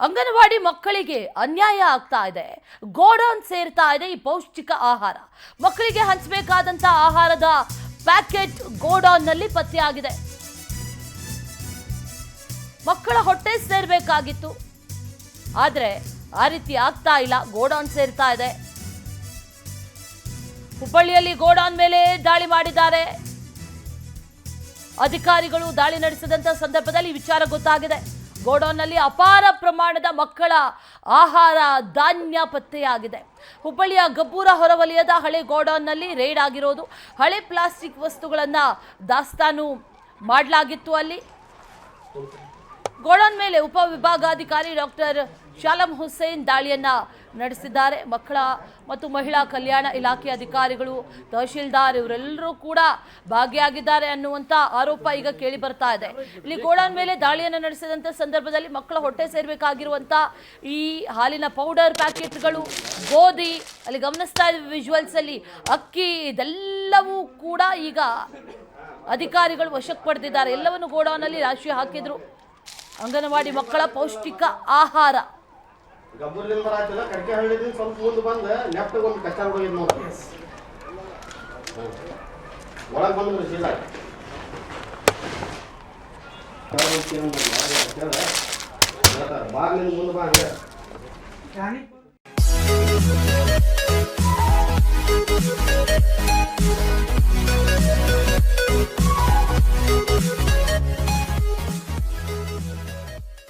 ಅಂಗನವಾಡಿ ಮಕ್ಕಳಿಗೆ ಅನ್ಯಾಯ ಆಗ್ತಾ ಇದೆ. ಗೋಡೌನ್ ಸೇರ್ತಾ ಇದೆ ಈ ಪೌಷ್ಟಿಕ ಆಹಾರ. ಮಕ್ಕಳಿಗೆ ಹಂಚಬೇಕಾದಂತ ಆಹಾರದ ಪ್ಯಾಕೆಟ್ ಗೋಡೌನ್ ನಲ್ಲಿ ಪತ್ತೆಯಾಗಿದೆ. ಮಕ್ಕಳ ಹೊಟ್ಟೆ ಸೇರ್ಬೇಕಾಗಿತ್ತು, ಆದ್ರೆ ಆ ರೀತಿ ಆಗ್ತಾ ಇಲ್ಲ. ಗೋಡೌನ್ ಸೇರ್ತಾ ಇದೆ. ಹುಬ್ಬಳ್ಳಿಯಲ್ಲಿ ಗೋಡೌನ್ ಮೇಲೆ ದಾಳಿ ಮಾಡಿದ್ದಾರೆ ಅಧಿಕಾರಿಗಳು. ದಾಳಿ ನಡೆಸಿದಂತ ಸಂದರ್ಭದಲ್ಲಿ ವಿಚಾರ ಗೊತ್ತಾಗಿದೆ. ಗೋಡೌನ್ನಲ್ಲಿ ಅಪಾರ ಪ್ರಮಾಣದ ಮಕ್ಕಳ ಆಹಾರ ಧಾನ್ಯ ಪತ್ತೆಯಾಗಿದೆ. ಹುಬ್ಬಳ್ಳಿಯ ಗಬ್ಬೂರ ಹೊರವಲಯದ ಹಳೆ ಗೋಡೌನ್ನಲ್ಲಿ ರೇಡ್ ಆಗಿರೋದು. ಹಳೆ ಪ್ಲಾಸ್ಟಿಕ್ ವಸ್ತುಗಳನ್ನು ದಾಸ್ತಾನು ಮಾಡಲಾಗಿತ್ತು. ಅಲ್ಲಿ ಗೋಡೌನ್ ಮೇಲೆ ಉಪವಿಭಾಗಾಧಿಕಾರಿ ಡಾಕ್ಟರ್ ಶಾಲಂ ಹುಸೇನ್ ದಾಳಿಯನ್ನ ನಡೆಸಿದ್ದಾರೆ. ಮಕ್ಕಳ ಮತ್ತು ಮಹಿಳಾ ಕಲ್ಯಾಣ ಇಲಾಖೆ ಅಧಿಕಾರಿಗಳು, ತಹಶೀಲ್ದಾರ್ ಇವರೆಲ್ಲರೂ ಕೂಡ ಭಾಗಿಯಾಗಿದ್ದಾರೆ ಅನ್ನುವಂಥ ಆರೋಪ ಈಗ ಕೇಳಿ ಬರ್ತಾ ಇದೆ. ಇಲ್ಲಿ ಗೋಡೌನ್ ಮೇಲೆ ದಾಳಿಯನ್ನು ನಡೆಸಿದಂಥ ಸಂದರ್ಭದಲ್ಲಿ ಮಕ್ಕಳ ಹೊಟ್ಟೆ ಸೇರಬೇಕಾಗಿರುವಂಥ ಈ ಹಾಲಿನ ಪೌಡರ್ ಪ್ಯಾಕೆಟ್ಗಳು, ಗೋಧಿ, ಅಲ್ಲಿ ಗಮನಿಸ್ತಾ ಇದ್ವಿ ವಿಜುವಲ್ಸ್ ಅಲ್ಲಿ ಅಕ್ಕಿ, ಇದೆಲ್ಲವೂ ಕೂಡ ಈಗ ಅಧಿಕಾರಿಗಳು ವಶಕ್ಕೆ ಪಡೆದಿದ್ದಾರೆ. ಎಲ್ಲವನ್ನು ಗೋಡೌನಲ್ಲಿ ರಾಶಿ ಹಾಕಿದ್ರು. ಅಂಗನವಾಡಿ ಮಕ್ಕಳ ಪೌಷ್ಟಿಕ ಆಹಾರ. ಗಬ್ಬೂರ್ಲಿಂದ ಬರಾತಿಲ್ಲ, ಕಡ್ಕೆ ಹಳ್ಳಿದಿಂದ ಸ್ವಲ್ಪ ಮುಂದೆ ಬಂದು ಲೆಫ್ಟ್ ಒಂದು ಕಚ್ಚಾ ಹೋಗಿದ್ ನೋಡಿ. ಒಳಗೆ ಬಂದ್ರೆ ಸೀದಾ ಬಾಗಿಲಿಂದ ಮುಂದೆ ಬಾ ಹಂಗೆ.